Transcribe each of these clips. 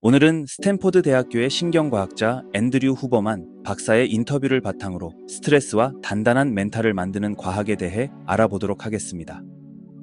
오늘은 스탠포드 대학교의 신경과학자 앤드류 후버만 박사의 인터뷰를 바탕으로 스트레스와 단단한 멘탈을 만드는 과학에 대해 알아보도록 하겠습니다.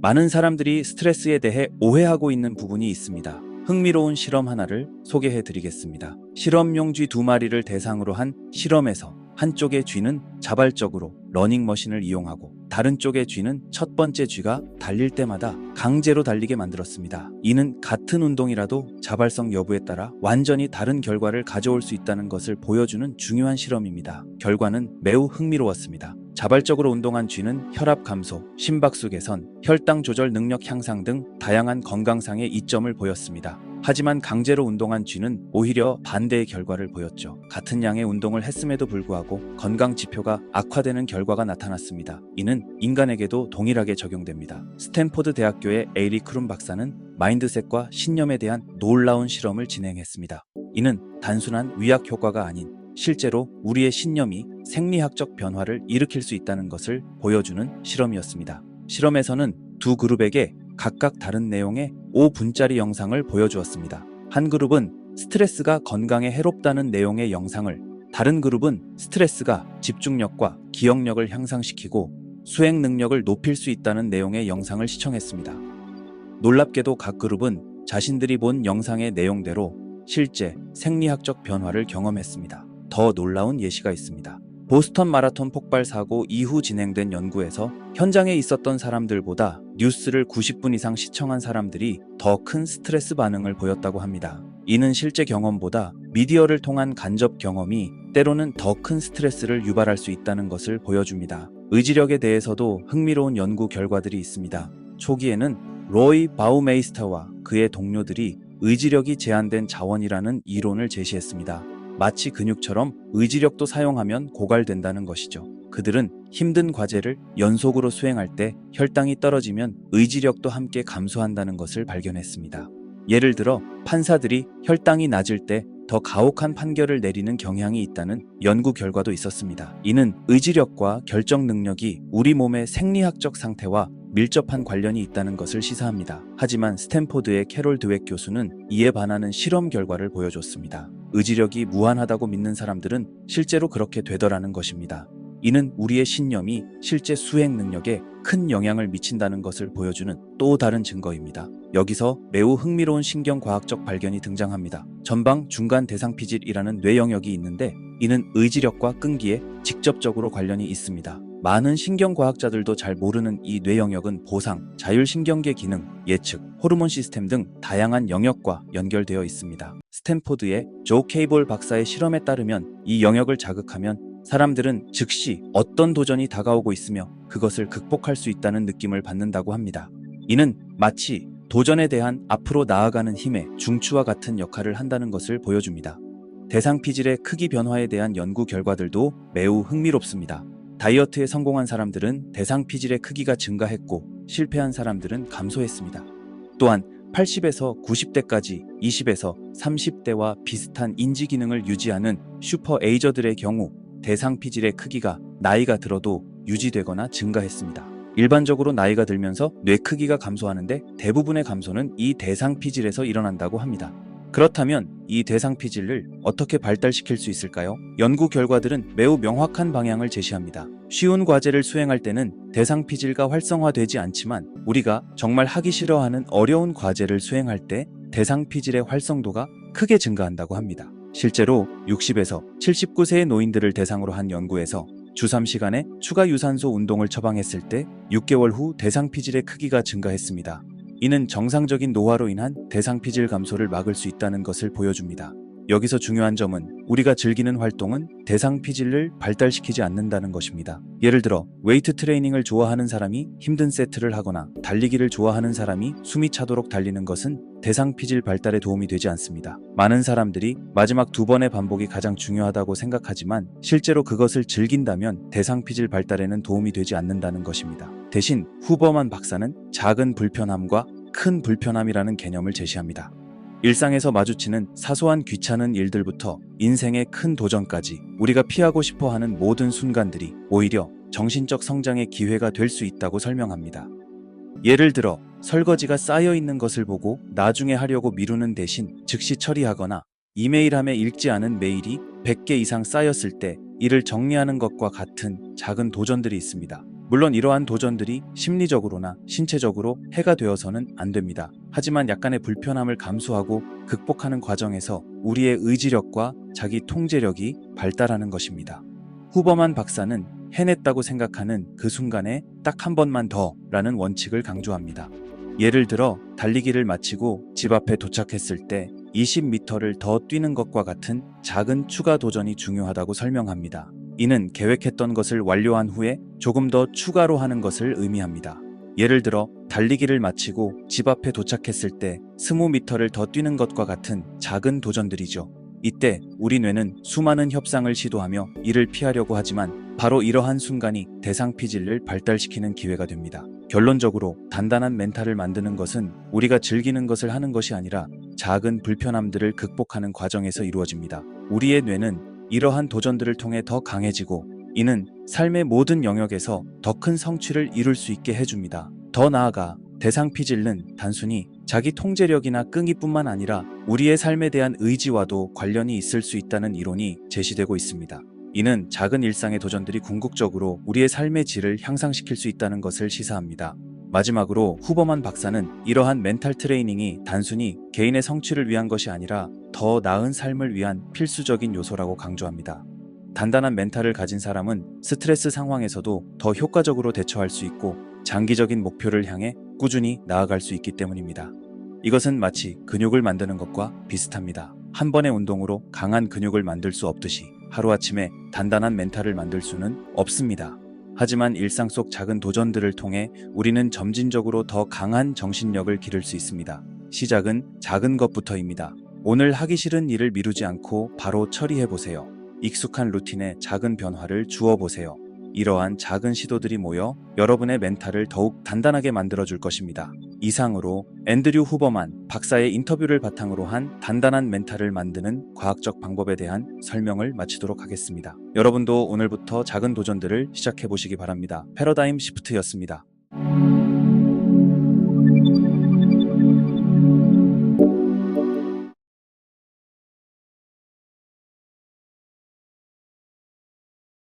많은 사람들이 스트레스에 대해 오해하고 있는 부분이 있습니다. 흥미로운 실험 하나를 소개해 드리겠습니다. 실험용 쥐 2마리를 대상으로 한 실험에서 한쪽의 쥐는 자발적으로 러닝머신을 이용하고 다른 쪽의 쥐는 첫 번째 쥐가 달릴 때마다 강제로 달리게 만들었습니다. 이는 같은 운동이라도 자발성 여부에 따라 완전히 다른 결과를 가져올 수 있다는 것을 보여주는 중요한 실험입니다. 결과는 매우 흥미로웠습니다. 자발적으로 운동한 쥐는 혈압 감소, 심박수 개선, 혈당 조절 능력 향상 등 다양한 건강상의 이점을 보였습니다. 하지만 강제로 운동한 쥐는 오히려 반대의 결과를 보였죠. 같은 양의 운동을 했음에도 불구하고 건강 지표가 악화되는 결과가 나타났습니다. 이는 인간에게도 동일하게 적용됩니다. 스탠포드 대학교의 에이리 크룸 박사는 마인드셋과 신념에 대한 놀라운 실험을 진행했습니다. 이는 단순한 의학 효과가 아닌 실제로 우리의 신념이 생리학적 변화를 일으킬 수 있다는 것을 보여주는 실험이었습니다. 실험에서는 두 그룹에게 각각 다른 내용의 5분짜리 영상을 보여주었습니다. 한 그룹은 스트레스가 건강에 해롭다는 내용의 영상을, 다른 그룹은 스트레스가 집중력과 기억력을 향상시키고 수행 능력을 높일 수 있다는 내용의 영상을 시청했습니다. 놀랍게도 각 그룹은 자신들이 본 영상의 내용대로 실제 생리학적 변화를 경험했습니다. 더 놀라운 예시가 있습니다. 보스턴 마라톤 폭발 사고 이후 진행된 연구에서 현장에 있었던 사람들보다 뉴스를 90분 이상 시청한 사람들이 더 큰 스트레스 반응을 보였다고 합니다. 이는 실제 경험보다 미디어를 통한 간접 경험이 때로는 더 큰 스트레스를 유발할 수 있다는 것을 보여줍니다. 의지력에 대해서도 흥미로운 연구 결과들이 있습니다. 초기에는 로이 바우메이스터와 그의 동료들이 의지력이 제한된 자원이라는 이론을 제시했습니다. 마치 근육처럼 의지력도 사용하면 고갈된다는 것이죠. 그들은 힘든 과제를 연속으로 수행할 때 혈당이 떨어지면 의지력도 함께 감소한다는 것을 발견했습니다. 예를 들어 판사들이 혈당이 낮을 때 더 가혹한 판결을 내리는 경향이 있다는 연구 결과도 있었습니다. 이는 의지력과 결정 능력이 우리 몸의 생리학적 상태와 밀접한 관련이 있다는 것을 시사합니다. 하지만 스탠포드의 캐롤 드웩 교수는 이에 반하는 실험 결과를 보여줬습니다. 의지력이 무한하다고 믿는 사람들은 실제로 그렇게 되더라는 것입니다. 이는 우리의 신념이 실제 수행 능력에 큰 영향을 미친다는 것을 보여주는 또 다른 증거입니다. 여기서 매우 흥미로운 신경과학적 발견이 등장합니다. 전방 중간 대상피질이라는 뇌 영역이 있는데 이는 의지력과 끈기에 직접적으로 관련이 있습니다. 많은 신경과학자들도 잘 모르는 이 뇌 영역은 보상, 자율신경계 기능, 예측, 호르몬 시스템 등 다양한 영역과 연결되어 있습니다. 스탠포드의 조 케이볼 박사의 실험에 따르면 이 영역을 자극하면 사람들은 즉시 어떤 도전이 다가오고 있으며 그것을 극복할 수 있다는 느낌을 받는다고 합니다. 이는 마치 도전에 대한 앞으로 나아가는 힘의 중추와 같은 역할을 한다는 것을 보여줍니다. 대상피질의 크기 변화에 대한 연구 결과들도 매우 흥미롭습니다. 다이어트에 성공한 사람들은 대상피질의 크기가 증가했고 실패한 사람들은 감소했습니다. 또한 80에서 90대까지 20에서 30대와 비슷한 인지 기능을 유지하는 슈퍼 에이저들의 경우 대상피질의 크기가 나이가 들어도 유지되거나 증가했습니다. 일반적으로 나이가 들면서 뇌 크기가 감소하는데 대부분의 감소는 이 대상피질에서 일어난다고 합니다. 그렇다면 이 대상피질을 어떻게 발달시킬 수 있을까요? 연구 결과들은 매우 명확한 방향을 제시합니다. 쉬운 과제를 수행할 때는 대상피질가 활성화되지 않지만 우리가 정말 하기 싫어하는 어려운 과제를 수행할 때 대상피질의 활성도가 크게 증가한다고 합니다. 실제로 60에서 79세의 노인들을 대상으로 한 연구에서 주 3시간의 추가 유산소 운동을 처방했을 때 6개월 후 대상피질의 크기가 증가했습니다. 이는 정상적인 노화로 인한 대상피질 감소를 막을 수 있다는 것을 보여줍니다. 여기서 중요한 점은 우리가 즐기는 활동은 대상피질을 발달시키지 않는다는 것입니다. 예를 들어 웨이트 트레이닝을 좋아하는 사람이 힘든 세트를 하거나 달리기를 좋아하는 사람이 숨이 차도록 달리는 것은 대상피질 발달에 도움이 되지 않습니다. 많은 사람들이 마지막 2번의 반복이 가장 중요하다고 생각하지만 실제로 그것을 즐긴다면 대상피질 발달에는 도움이 되지 않는다는 것입니다. 대신 후버만 박사는 작은 불편함과 큰 불편함이라는 개념을 제시합니다. 일상에서 마주치는 사소한 귀찮은 일들부터 인생의 큰 도전까지 우리가 피하고 싶어 하는 모든 순간들이 오히려 정신적 성장의 기회가 될 수 있다고 설명합니다. 예를 들어 설거지가 쌓여 있는 것을 보고 나중에 하려고 미루는 대신 즉시 처리하거나 이메일함에 읽지 않은 메일이 100개 이상 쌓였을 때 이를 정리하는 것과 같은 작은 도전들이 있습니다. 물론 이러한 도전들이 심리적으로나 신체적으로 해가 되어서는 안 됩니다. 하지만 약간의 불편함을 감수하고 극복하는 과정에서 우리의 의지력과 자기 통제력이 발달하는 것입니다. 후버만 박사는 해냈다고 생각하는 그 순간에 딱 한 번만 더 라는 원칙을 강조합니다. 예를 들어 달리기를 마치고 집 앞에 도착했을 때 20m를 더 뛰는 것과 같은 작은 추가 도전이 중요하다고 설명합니다. 이는 계획했던 것을 완료한 후에 조금 더 추가로 하는 것을 의미합니다. 예를 들어 달리기를 마치고 집 앞에 도착했을 때 20m를 더 뛰는 것과 같은 작은 도전들이죠. 이때 우리 뇌는 수많은 협상을 시도하며 이를 피하려고 하지만 바로 이러한 순간이 대상 피질을 발달시키는 기회가 됩니다. 결론적으로 단단한 멘탈을 만드는 것은 우리가 즐기는 것을 하는 것이 아니라 작은 불편함들을 극복하는 과정에서 이루어집니다. 우리의 뇌는 이러한 도전들을 통해 더 강해지고 이는 삶의 모든 영역에서 더 큰 성취를 이룰 수 있게 해줍니다. 더 나아가 대상 피질은 단순히 자기 통제력이나 끈기뿐만 아니라 우리의 삶에 대한 의지와도 관련이 있을 수 있다는 이론이 제시되고 있습니다. 이는 작은 일상의 도전들이 궁극적으로 우리의 삶의 질을 향상시킬 수 있다는 것을 시사합니다. 마지막으로 후버만 박사는 이러한 멘탈 트레이닝이 단순히 개인의 성취를 위한 것이 아니라 더 나은 삶을 위한 필수적인 요소라고 강조합니다. 단단한 멘탈을 가진 사람은 스트레스 상황에서도 더 효과적으로 대처할 수 있고 장기적인 목표를 향해 꾸준히 나아갈 수 있기 때문입니다. 이것은 마치 근육을 만드는 것과 비슷합니다. 한 번의 운동으로 강한 근육을 만들 수 없듯이 하루아침에 단단한 멘탈을 만들 수는 없습니다. 하지만 일상 속 작은 도전들을 통해 우리는 점진적으로 더 강한 정신력을 기를 수 있습니다. 시작은 작은 것부터입니다. 오늘 하기 싫은 일을 미루지 않고 바로 처리해보세요. 익숙한 루틴에 작은 변화를 주어보세요. 이러한 작은 시도들이 모여 여러분의 멘탈을 더욱 단단하게 만들어줄 것입니다. 이상으로 앤드류 후버만 박사의 인터뷰를 바탕으로 한 단단한 멘탈을 만드는 과학적 방법에 대한 설명을 마치도록 하겠습니다. 여러분도 오늘부터 작은 도전들을 시작해보시기 바랍니다. 패러다임 시프트였습니다.